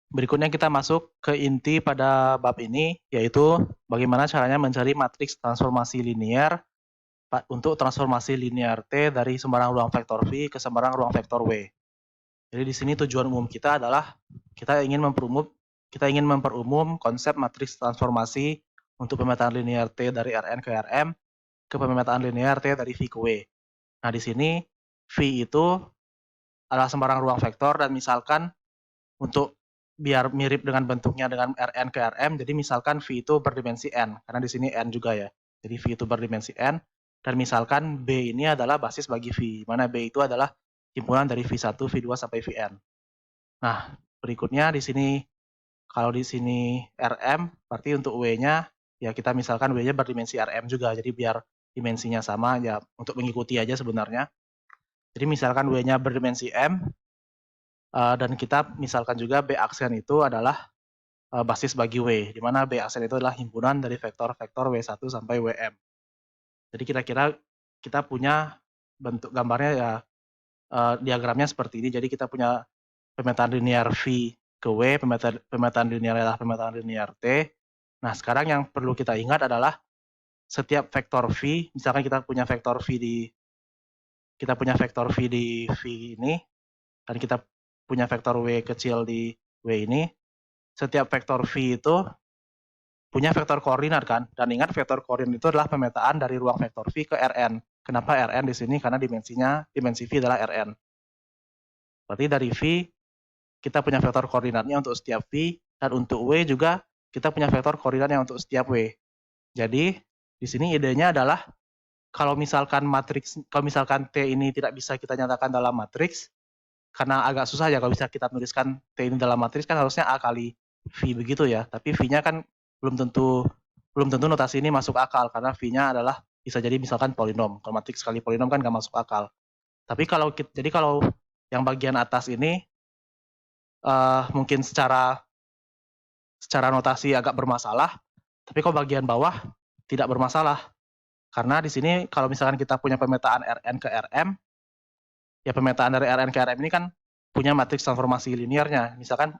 Berikutnya kita masuk ke inti pada bab ini, yaitu bagaimana caranya mencari matriks transformasi linear untuk transformasi linear T dari sembarang ruang vektor V ke sembarang ruang vektor W. Jadi di sini tujuan umum kita adalah kita ingin memperumum konsep matriks transformasi untuk pemetaan linear T dari Rn ke Rm ke pemetaan linear T dari V ke W. Nah, di sini V itu adalah sembarang ruang vektor dan misalkan untuk biar mirip dengan bentuknya dengan Rn ke Rm, jadi misalkan V itu berdimensi N, karena di sini N juga ya. Jadi V itu berdimensi N, dan misalkan B ini adalah basis bagi V, mana B itu adalah himpunan dari V1, V2, sampai Vn. Nah, berikutnya di sini, kalau di sini Rm, berarti untuk W-nya, ya kita misalkan W-nya berdimensi Rm juga, jadi biar dimensinya sama, ya untuk mengikuti aja sebenarnya. Jadi misalkan W-nya berdimensi M, dan kita misalkan juga B aksen itu adalah basis bagi W, di mana B aksen itu adalah himpunan dari vektor-vektor W1 sampai Wm. Jadi kira-kira kita punya bentuk gambarnya ya, diagramnya seperti ini. Jadi kita punya pemetaan linear V ke W, pemetaan linear adalah pemetaan linear T. Nah, sekarang yang perlu kita ingat adalah setiap vektor V, misalkan kita punya vektor V di V ini, dan kita punya vektor W kecil di W ini, setiap vektor V itu punya vektor koordinat kan, dan ingat vektor koordinat itu adalah pemetaan dari ruang vektor V ke Rn. Kenapa Rn di sini? Karena dimensi V adalah Rn. Berarti dari V kita punya vektor koordinatnya untuk setiap V, dan untuk W juga kita punya vektor koordinatnya untuk setiap W. Jadi di sini idenya adalah kalau misalkan T ini tidak bisa kita nyatakan dalam matriks, karena agak susah ya kalau bisa kita tuliskan T ini dalam matriks, kan harusnya A kali V begitu ya, tapi V-nya kan belum tentu notasi ini masuk akal, karena V-nya adalah bisa jadi misalkan polinom. Kalau matriks kali polinom kan nggak masuk akal. Tapi kalau yang bagian atas ini mungkin secara notasi agak bermasalah, tapi kalau bagian bawah tidak bermasalah. Karena di sini kalau misalkan kita punya pemetaan Rn ke Rm, ya pemetaan dari Rn ke Rm ini kan punya matriks transformasi linearnya. Misalkan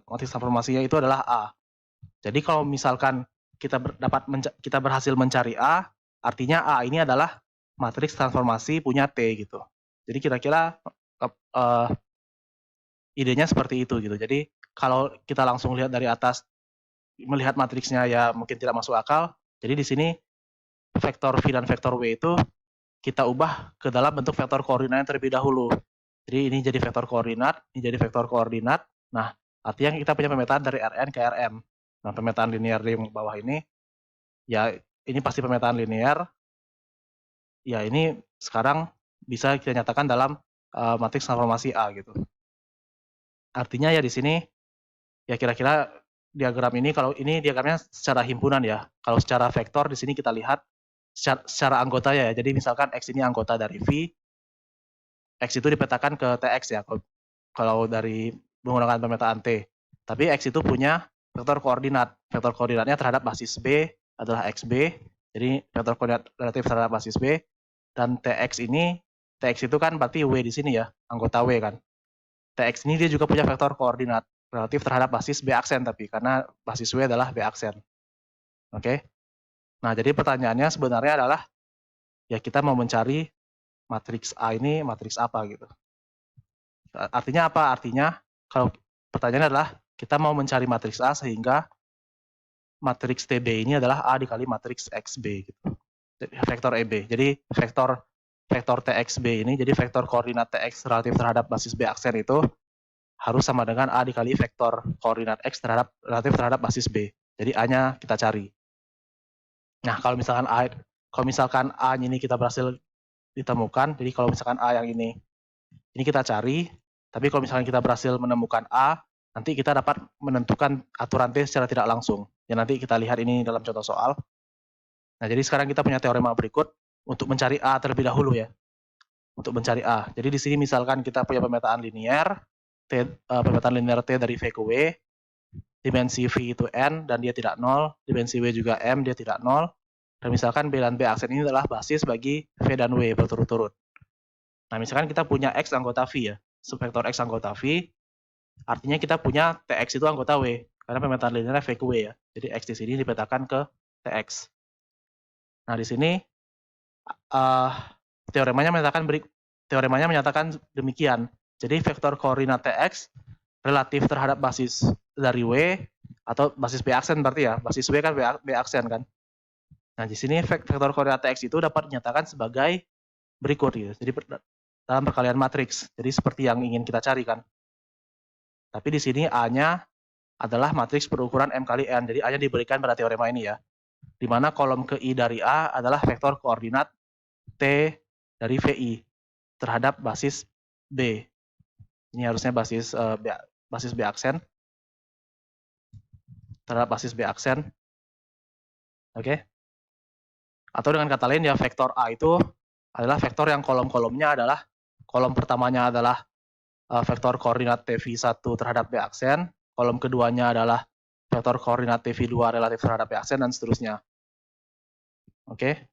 matriks transformasinya itu adalah A. Jadi kalau misalkan kita berhasil mencari A, artinya A ini adalah matriks transformasi punya T gitu. Jadi kira-kira idenya seperti itu gitu. Jadi kalau kita langsung lihat dari atas, melihat matriksnya ya mungkin tidak masuk akal. Jadi di sini vektor V dan vektor W itu kita ubah ke dalam bentuk vektor koordinat terlebih dahulu. Jadi ini jadi vektor koordinat, ini jadi vektor koordinat. Nah, artinya kita punya pemetaan dari Rn ke Rm. Nah, pemetaan linear di bawah ini, ya ini pasti pemetaan linear. Ya ini sekarang bisa kita nyatakan dalam matriks transformasi A gitu. Artinya ya di sini, ya kira-kira diagram ini, kalau ini diagramnya secara himpunan ya. Kalau secara vektor di sini kita lihat secara anggota ya. Jadi misalkan X ini anggota dari V, X itu dipetakan ke Tx ya, kalau dari menggunakan pemetaan T. Tapi X itu punya vektor koordinat. Vektor koordinatnya terhadap basis B adalah XB, jadi vektor koordinat relatif terhadap basis B. Dan Tx itu kan berarti W di sini ya, anggota W kan. Tx ini dia juga punya vektor koordinat relatif terhadap basis B aksen, tapi karena basis W adalah B aksen. Oke. Nah, jadi pertanyaannya sebenarnya adalah, ya kita mau mencari matriks A ini matriks apa gitu. Artinya apa? Artinya kalau pertanyaannya adalah kita mau mencari matriks A sehingga matriks TB ini adalah A dikali matriks XB gitu. Vektor EB. Jadi vektor TXB ini, jadi vektor koordinat TX relatif terhadap basis B aksen itu harus sama dengan A dikali vektor koordinat X relatif terhadap basis B. Jadi A-nya kita cari. Nah, kalau misalkan A ini kita berhasil ditemukan, jadi kalau misalkan A yang ini kita cari, tapi kalau misalkan kita berhasil menemukan A, nanti kita dapat menentukan aturan T secara tidak langsung. Ya nanti kita lihat ini dalam contoh soal. Nah, jadi sekarang kita punya teorema berikut untuk mencari A terlebih dahulu ya. Untuk mencari A. Jadi di sini misalkan kita punya pemetaan linear, pemetaan linear T dari V ke W, dimensi V itu N dan dia tidak 0, dimensi W juga M, dia tidak 0, dan misalkan B dan B aksen ini adalah basis bagi V dan W berturut-turut. Nah, misalkan kita punya X anggota V ya, subvektor X anggota V, artinya kita punya TX itu anggota W, karena pemetaan linearnya V ke W ya. Jadi X di sini dipetakan ke TX. Nah, di sini teoremanya menyatakan demikian. Jadi vektor koordinat TX relatif terhadap basis dari W atau basis B aksen berarti ya. Basis W kan B aksen kan. Nah, di sini vektor koordinat TX itu dapat dinyatakan sebagai berikut gitu. Jadi dalam perkalian matriks. Jadi seperti yang ingin kita cari kan. Tapi di sini A-nya adalah matriks berukuran M kali N. Jadi A-nya diberikan pada teorema ini ya. Di mana kolom ke I dari A adalah vektor koordinat T dari VI terhadap basis B. Ini harusnya basis B aksen. Terhadap basis B aksen. Oke. Atau dengan kata lain ya, vektor A itu adalah vektor yang kolom-kolomnya adalah, kolom pertamanya adalah vektor koordinat TV1 terhadap B aksen, kolom keduanya adalah vektor koordinat TV2 relatif terhadap B aksen, dan seterusnya. Oke,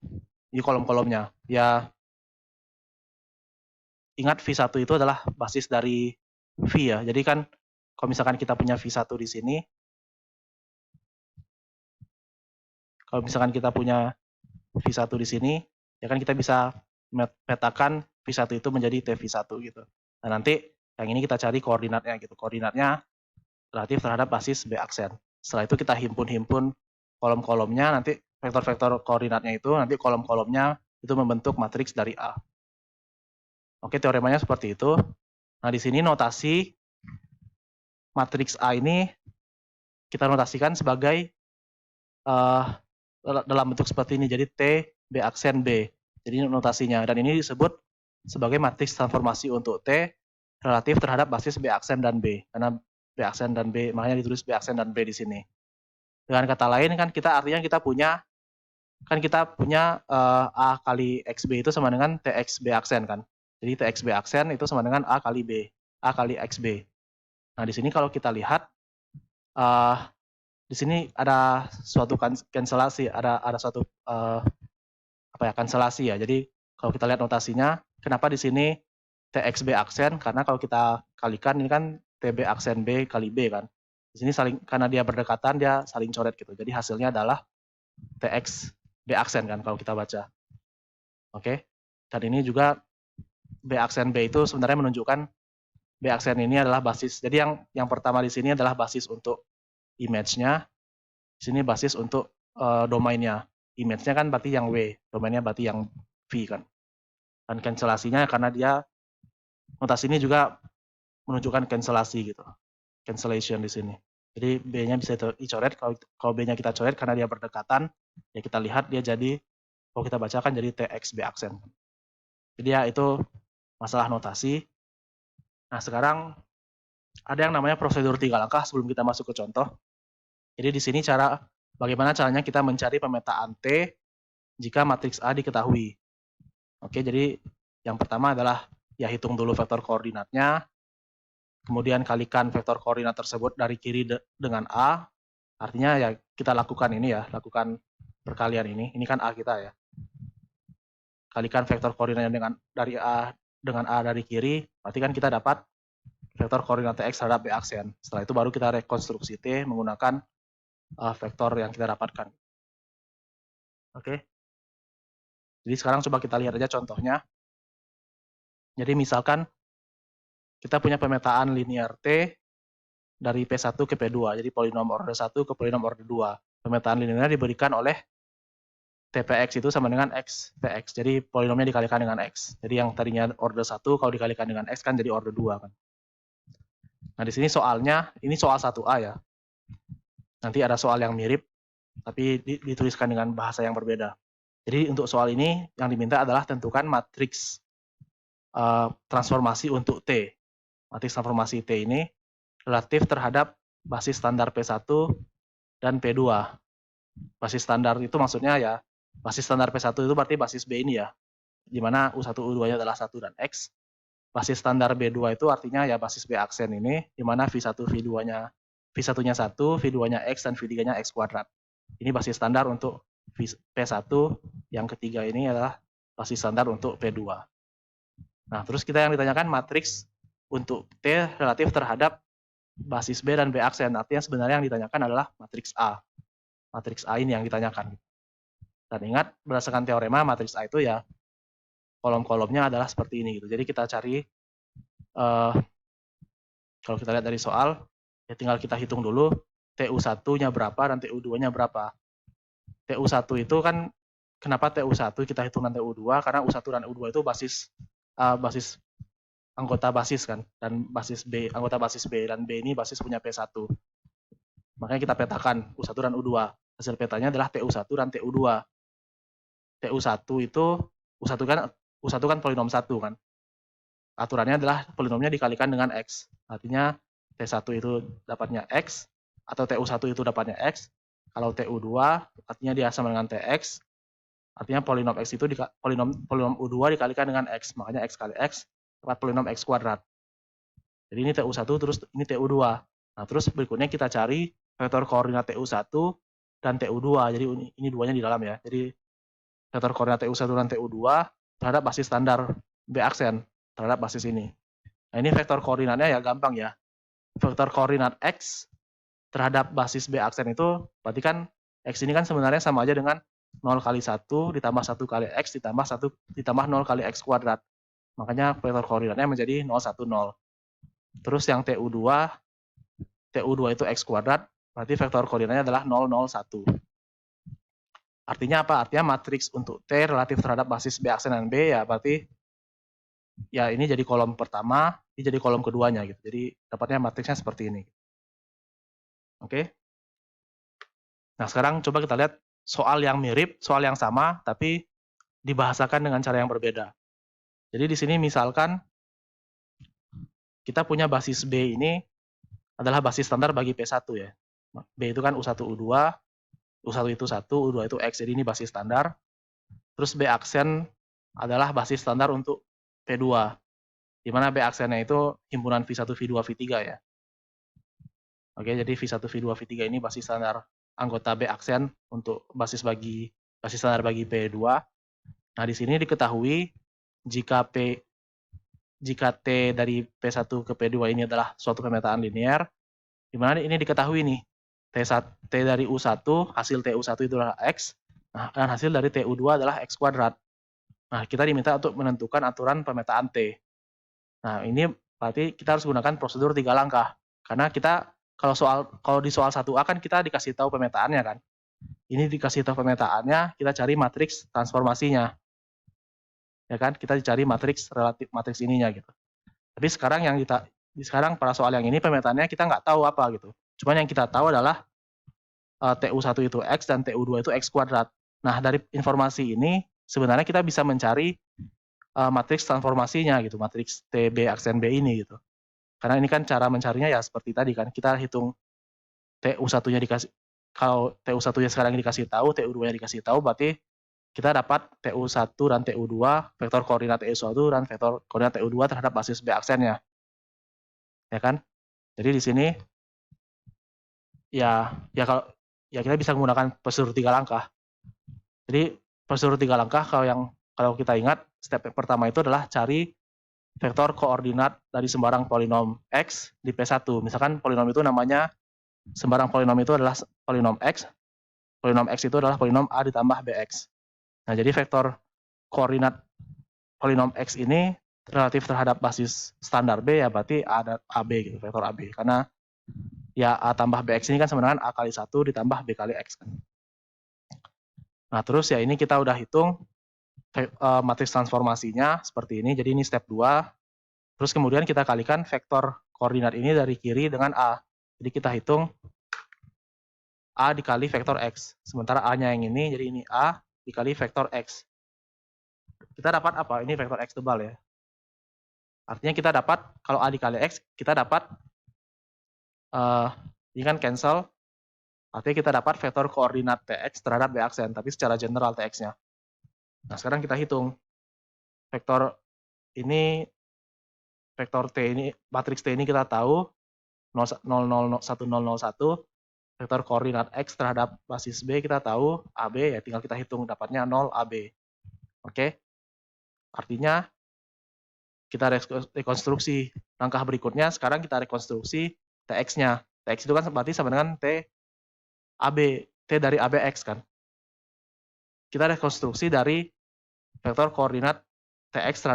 ini kolom-kolomnya. Ya, ingat V1 itu adalah basis dari V ya. Jadi kan kalau misalkan kita punya V1 di sini, kalau misalkan kita punya V1 di sini, ya kan kita bisa petakan V1 itu menjadi TV1 gitu. Nah, nanti yang ini kita cari koordinatnya gitu. Koordinatnya relatif terhadap basis B aksen. Setelah itu kita himpun-himpun kolom-kolomnya, nanti vektor-vektor koordinatnya itu, nanti kolom-kolomnya itu membentuk matriks dari A. Oke, teoremanya seperti itu. Nah, di sini notasi matriks A ini kita notasikan sebagai dalam bentuk seperti ini. Jadi T, B aksen B. Jadi notasinya. Dan ini disebut sebagai matriks transformasi untuk T relatif terhadap basis B aksen dan B. Karena B aksen dan B, makanya ditulis B aksen dan B di sini. Dengan kata lain kan kita artinya kita punya A kali XB itu sama dengan TX B aksen kan. Jadi TX B aksen itu sama dengan A kali B, A kali XB. Nah, di sini kalau kita lihat di sini ada suatu kanselasi, ada suatu kanselasi ya. Jadi kalau kita lihat notasinya, kenapa di sini TXB aksen? Karena kalau kita kalikan ini kan TB aksen B kali B kan. Di sini karena dia berdekatan, dia saling coret gitu. Jadi hasilnya adalah TXB aksen kan kalau kita baca. Oke. Dan ini juga B aksen B itu sebenarnya menunjukkan B aksen ini adalah basis. Jadi yang pertama di sini adalah basis untuk image-nya. Di sini basis untuk domainnya. Image-nya kan berarti yang W, domainnya berarti yang V kan. Dan cancelasinya karena dia notasi ini juga menunjukkan cancelasi gitu. Cancellation di sini. Jadi B-nya bisa dicoret, kalau B-nya kita coret karena dia berdekatan, ya kita lihat dia jadi, kalau kita bacakan jadi TXB aksen. Jadi ya itu masalah notasi. Nah, sekarang ada yang namanya prosedur 3 langkah sebelum kita masuk ke contoh. Jadi di sini bagaimana caranya kita mencari pemetaan T jika matriks A diketahui. Oke, jadi yang pertama adalah ya hitung dulu vektor koordinatnya, kemudian kalikan vektor koordinat tersebut dari kiri dengan A, artinya ya kita lakukan ini ya, lakukan perkalian ini kan A kita ya. Kalikan vektor koordinatnya dari A dari kiri, berarti kan kita dapat vektor koordinat X terhadap B aksen. Setelah itu baru kita rekonstruksi T menggunakan vektor yang kita dapatkan. Oke. Jadi sekarang coba kita lihat aja contohnya. Jadi misalkan kita punya pemetaan linear T dari P1 ke P2, jadi polinom order 1 ke polinom order 2. Pemetaan linearnya diberikan oleh TPX itu sama dengan X PX, jadi polinomnya dikalikan dengan X. Jadi yang tadinya order 1, kalau dikalikan dengan X kan jadi order 2 kan. Nah, di sini soalnya, ini soal 1A ya. Nanti ada soal yang mirip, tapi dituliskan dengan bahasa yang berbeda. Jadi untuk soal ini, yang diminta adalah tentukan matriks transformasi untuk T. Matriks transformasi T ini relatif terhadap basis standar P1 dan P2. Basis standar itu maksudnya ya, basis standar P1 itu berarti basis B ini ya, di mana U1, U2-nya adalah 1 dan X. Basis standar B2 itu artinya ya basis B aksen ini, di mana V1, V2-nya 1, V2-nya X, dan V3-nya X kuadrat. Ini basis standar untuk P1, yang ketiga ini adalah basis standar untuk P2. Nah, terus kita yang ditanyakan matriks untuk T relatif terhadap basis B dan B aksen. Artinya sebenarnya yang ditanyakan adalah matriks A. Matriks A ini yang ditanyakan. Dan ingat, berdasarkan teorema, matriks A itu ya kolom-kolomnya adalah seperti ini gitu. Jadi kita cari, kalau kita lihat dari soal, ya tinggal kita hitung dulu TU1-nya berapa dan TU2-nya berapa. TU1 itu kan, kenapa TU1 kita hitung dan TU2? Karena U1 dan U2 itu basis anggota basis kan, dan basis B, anggota basis B, dan B ini basis punya P1. Makanya kita petakan U1 dan U2. Hasil petanya adalah TU1 dan TU2. TU1 itu, U1 kan polinom 1 kan. Aturannya adalah polinomnya dikalikan dengan X. Artinya T1 itu dapatnya X, atau TU1 itu dapatnya X. Kalau TU2 artinya dia sama dengan TX. Artinya polinom X itu polinom U2 dikalikan dengan X. Makanya X kali X dapat polinom X kuadrat. Jadi ini TU1 terus ini TU2. Nah, terus berikutnya kita cari vektor koordinat TU1 dan TU2. Jadi ini duanya di dalam ya. Jadi vektor koordinat TU1 dan TU2 terhadap basis standar B aksen terhadap basis ini. Nah, ini vektor koordinatnya ya gampang ya. Vektor koordinat X terhadap basis B aksen itu berarti kan X ini kan sebenarnya sama aja dengan 0 kali 1 ditambah 1 kali X ditambah 0 kali X kuadrat. Makanya vektor koordinatnya menjadi 0, 1, 0. Terus yang TU2 itu X kuadrat, berarti vektor koordinatnya adalah 0, 0, 1. Artinya apa? Artinya matriks untuk T relatif terhadap basis B aksen dan B ya berarti ya ini jadi kolom pertama, ini jadi kolom keduanya gitu. Jadi dapatnya matriksnya seperti ini. Oke. Nah, sekarang coba kita lihat soal yang mirip, soal yang sama tapi dibahasakan dengan cara yang berbeda. Jadi di sini misalkan kita punya basis B ini adalah basis standar bagi P1 ya. B itu kan U1, U2, U1 itu 1, U2 itu X, jadi ini basis standar. Terus B aksen adalah basis standar untuk P2, di mana B aksennya itu himpunan V1, V2, V3 ya. Oke, jadi V1, V2, V3 ini basis standar anggota B aksen untuk basis standar bagi P2. Nah, di sini diketahui jika T dari P1 ke P2 ini adalah suatu pemetaan linear, di mana ini diketahui nih, T dari U1, hasil TU1 itu adalah X, nah, dan hasil dari TU2 adalah X kuadrat. Nah, kita diminta untuk menentukan aturan pemetaan T. Nah, ini berarti kita harus gunakan prosedur 3 langkah. Karena kita, kalau di soal 1A kan kita dikasih tahu pemetaannya kan. Ini dikasih tahu pemetaannya, kita cari matriks transformasinya. Ya kan, kita cari matriks relatif, matriks ininya gitu. Tapi sekarang pada soal yang ini pemetaannya kita nggak tahu apa gitu. Cuman yang kita tahu adalah TU1 itu X dan TU2 itu X kuadrat. Nah, dari informasi ini sebenarnya kita bisa mencari matriks transformasinya gitu, matriks TB aksen B ini gitu. Karena ini kan cara mencarinya ya seperti tadi kan, kita hitung TU1-nya dikasih, kalau TU1-nya sekarang dikasih tahu, TU2-nya dikasih tahu, berarti kita dapat TU1 dan TU2, vektor koordinat TU1 dan vektor koordinat TU2 terhadap basis B aksennya. Ya kan? Jadi di sini ya kalau ya kita bisa menggunakan prosedur 3 langkah. Jadi prosedur 3 langkah kalau kita ingat, step pertama itu adalah cari vektor koordinat dari sembarang polinom X di P1. Misalkan polinom itu namanya, sembarang polinom itu adalah polinom X itu adalah polinom A ditambah BX. Nah, jadi vektor koordinat polinom X ini relatif terhadap basis standar B ya berarti AB gitu, vektor AB. Karena ya A tambah BX ini kan sebenarnya A kali 1 ditambah B kali X kan. Nah, terus ya ini kita udah hitung matriks transformasinya seperti ini. Jadi ini step 2. Terus kemudian kita kalikan vektor koordinat ini dari kiri dengan A. Jadi kita hitung A dikali vektor X. Sementara A-nya yang ini, jadi ini A dikali vektor X. Kita dapat apa? Ini vektor X tebal ya. Artinya kita dapat, kalau A dikali X, kita dapat, ini kan cancel, artinya kita dapat vektor koordinat TX terhadap B aksen, tapi secara general TX-nya. Nah, sekarang kita hitung. Vektor ini, vektor T ini, matriks T ini kita tahu, 1001, vektor koordinat X terhadap basis B kita tahu, AB, ya tinggal kita hitung, dapatnya 0 AB. Oke? Artinya, kita rekonstruksi langkah berikutnya, sekarang kita rekonstruksi Tx-nya. Tx itu kan berarti sama dengan T AB, T dari ABX kan. Kita rekonstruksi dari vektor koordinat Tx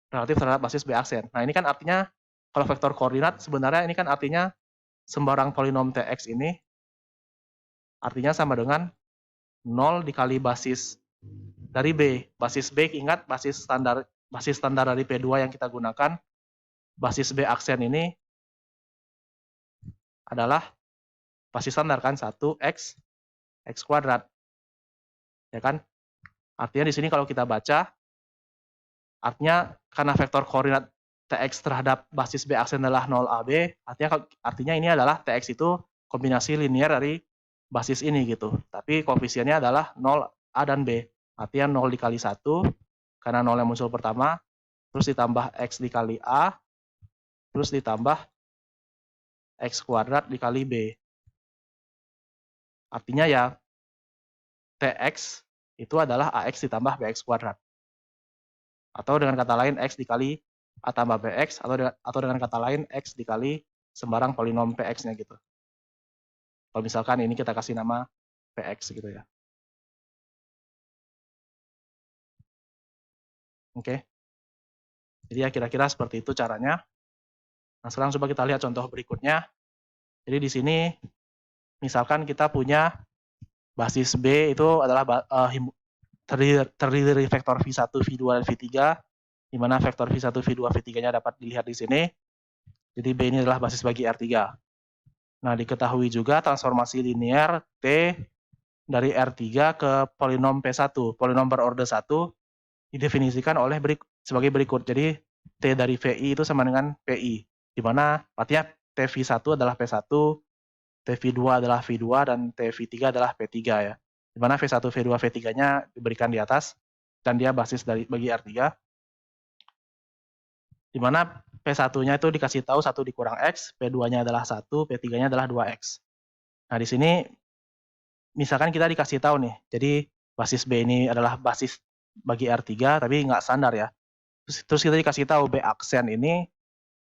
relatif terhadap basis B aksen. Nah, ini kan artinya kalau vektor koordinat sebenarnya ini kan artinya sembarang polinom Tx ini artinya sama dengan 0 dikali basis dari B. Basis B, ingat basis standar dari P2 yang kita gunakan. Basis B aksen ini adalah basis standar kan, 1x x kuadrat. Ya kan? Artinya di sini kalau kita baca, artinya karena vektor koordinat Tx terhadap basis B aksen adalah 0AB, artinya ini adalah Tx itu kombinasi linear dari basis ini gitu. Tapi koefisiennya adalah 0A dan B. Artinya 0 dikali 1, karena 0 yang muncul pertama, terus ditambah X dikali A, terus ditambah X kuadrat dikali B. Artinya ya, Tx itu adalah AX ditambah BX kuadrat. Atau dengan kata lain, X dikali A tambah BX, atau dengan kata lain, X dikali sembarang polinom PX-nya gitu. Kalau misalkan ini kita kasih nama PX gitu ya. Oke. Jadi ya kira-kira seperti itu caranya. Nah, sekarang coba kita lihat contoh berikutnya. Jadi di sini, misalkan kita punya basis B itu adalah terdiri dari vektor V1, V2, dan V3, di mana vektor V1, V2, V3-nya dapat dilihat di sini. Jadi B ini adalah basis bagi R3. Nah, diketahui juga transformasi linear T dari R3 ke polinom P1, polinom berorder 1, didefinisikan sebagai berikut. Jadi, T dari VI itu sama dengan PI, di mana artinya TV1 adalah P1, TV2 adalah V2, dan TV3 adalah P3 ya. Di mana V1, V2, V3-nya diberikan di atas, dan dia basis bagi R3. Di mana P1-nya itu dikasih tahu 1 dikurang X, P2-nya adalah 1, P3-nya adalah 2X. Nah, di sini misalkan kita dikasih tahu nih, jadi basis B ini adalah basis bagi R3, tapi nggak standar ya. Terus kita dikasih tahu B aksen ini,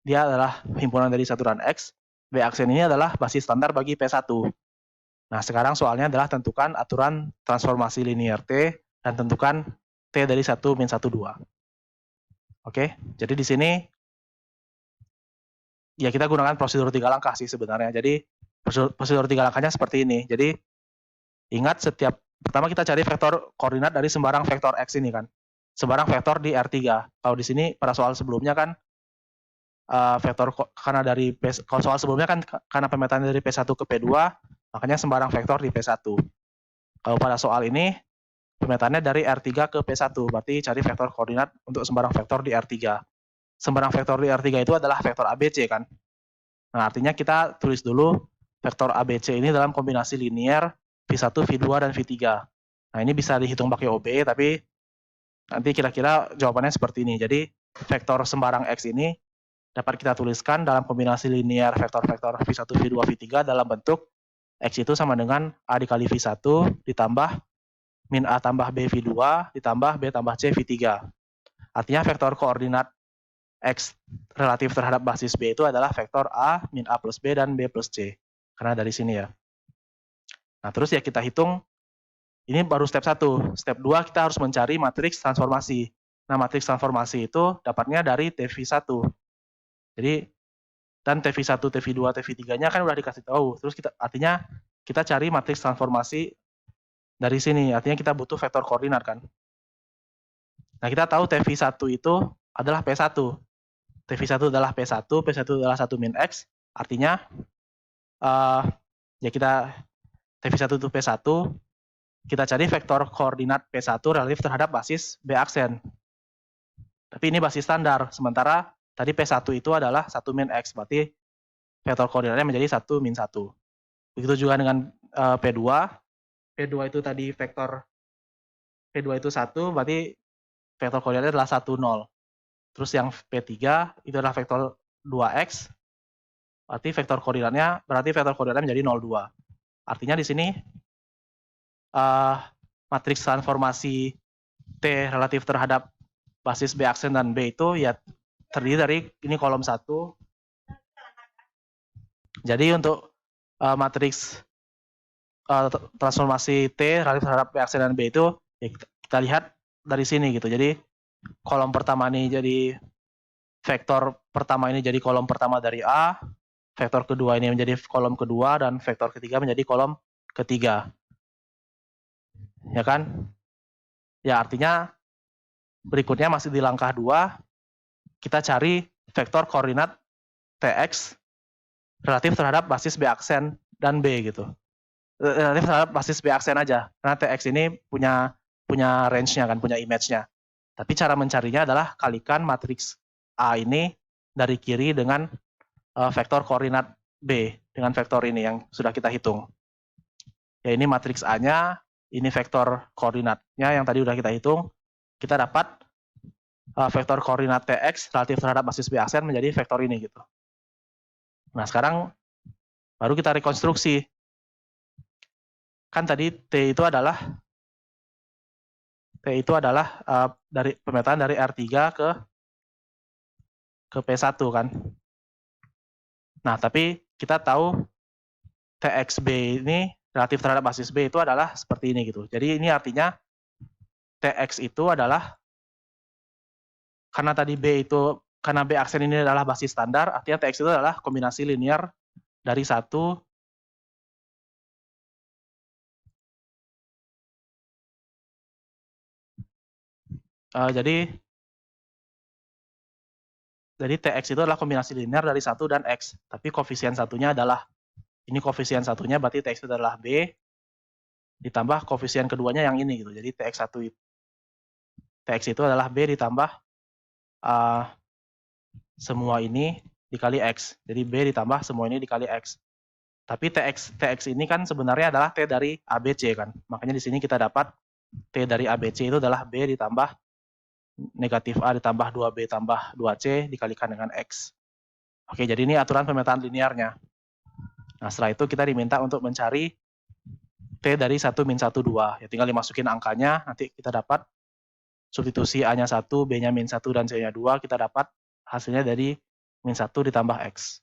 dia adalah himpunan dari saturan X, B aksen ini adalah basis standar bagi P1. Nah, sekarang soalnya adalah tentukan aturan transformasi linear T, dan tentukan T dari 1 min 1, 2. Oke, jadi di sini ya kita gunakan prosedur 3 langkah sih sebenarnya. Jadi prosedur 3 langkahnya seperti ini. Jadi ingat pertama kita cari vektor koordinat dari sembarang vektor X ini kan. Sembarang vektor di R3. Kalau di sini pada soal sebelumnya kan kalau soal sebelumnya kan karena pemetaan dari P1 ke P2, makanya sembarang vektor di P1. Kalau pada soal ini pemetaannya dari R3 ke P1, berarti cari vektor koordinat untuk sembarang vektor di R3. Sembarang vektor di R3 itu adalah vektor ABC kan. Nah, artinya kita tulis dulu vektor ABC ini dalam kombinasi linear V1, V2, dan V3. Nah, ini bisa dihitung pakai OB, tapi nanti kira-kira jawabannya seperti ini. Jadi, vektor sembarang X ini dapat kita tuliskan dalam kombinasi linear vektor-vektor V1, V2, V3 dalam bentuk X itu sama dengan A dikali V1 ditambah min A tambah B V2 ditambah B tambah C V3. Artinya vektor koordinat X relatif terhadap basis B itu adalah vektor A min A plus B dan B plus C. Karena dari sini ya. Nah, terus ya kita hitung, ini baru step 1. Step 2 kita harus mencari matriks transformasi. Nah, matriks transformasi itu dapatnya dari TV1. Jadi, dan TV1, TV2, TV3-nya kan udah dikasih tahu. Terus artinya kita cari matriks transformasi dari sini. Artinya kita butuh vektor koordinat kan. Nah, kita tahu TV1 itu adalah P1. TV1 adalah P1, P1 adalah 1 min X. Artinya, ya kita TV1 itu P1, kita cari vektor koordinat P1 relatif terhadap basis B aksen. Tapi ini basis standar, sementara tadi P1 itu adalah 1 min X, berarti vektor koordinatnya menjadi 1 min 1. Begitu juga dengan P2. P2 itu tadi P2 itu 1, berarti vektor koordinatnya adalah 1, 0. Terus yang P3 itu adalah vektor 2X, berarti vektor koordinatnya menjadi 0,2. Artinya di sini matriks transformasi T relatif terhadap basis B aksen dan B itu ya terdiri dari ini kolom 1, Jadi untuk matriks transformasi T relatif terhadap B aksen dan B itu ya kita lihat dari sini gitu. Jadi kolom pertama ini jadi vektor pertama ini jadi kolom pertama dari A, vektor kedua ini menjadi kolom kedua, dan vektor ketiga menjadi kolom ketiga. Ya kan? Ya artinya berikutnya masih di langkah 2, kita cari vektor koordinat Tx relatif terhadap basis B aksen dan B gitu. Relatif terhadap basis B aksen aja, karena Tx ini punya range-nya kan, punya image-nya. Tapi cara mencarinya adalah kalikan matriks A ini dari kiri dengan vektor koordinat B dengan vektor ini yang sudah kita hitung. Ya ini matriks A-nya, ini vektor koordinatnya yang tadi udah kita hitung. Kita dapat vektor koordinat Tx relatif terhadap basis B aksen menjadi vektor ini gitu. Nah sekarang baru kita rekonstruksi. Kan tadi T itu adalah dari pemetaan dari R3 ke P1 kan. Nah, tapi kita tahu TXB ini relatif terhadap basis B itu adalah seperti ini gitu. Jadi ini artinya TX itu adalah, karena tadi karena B aksen ini adalah basis standar, artinya TX itu adalah kombinasi linear dari satu jadi TX itu adalah kombinasi linear dari 1 dan X, tapi koefisien satunya adalah, ini koefisien satunya berarti TX itu adalah B, ditambah koefisien keduanya yang ini gitu. Jadi TX itu adalah B ditambah semua ini dikali X. Jadi B ditambah semua ini dikali X. Tapi TX ini kan sebenarnya adalah T dari ABC kan. Makanya di sini kita dapat T dari ABC itu adalah B ditambah negatif A ditambah 2B tambah 2C dikalikan dengan X. Oke, jadi ini aturan pemetaan linearnya. Nah, setelah itu kita diminta untuk mencari T dari 1 min 1, 2. Ya tinggal dimasukin angkanya, nanti kita dapat substitusi A-nya 1, B-nya min 1, dan C-nya 2, kita dapat hasilnya dari min 1 ditambah X.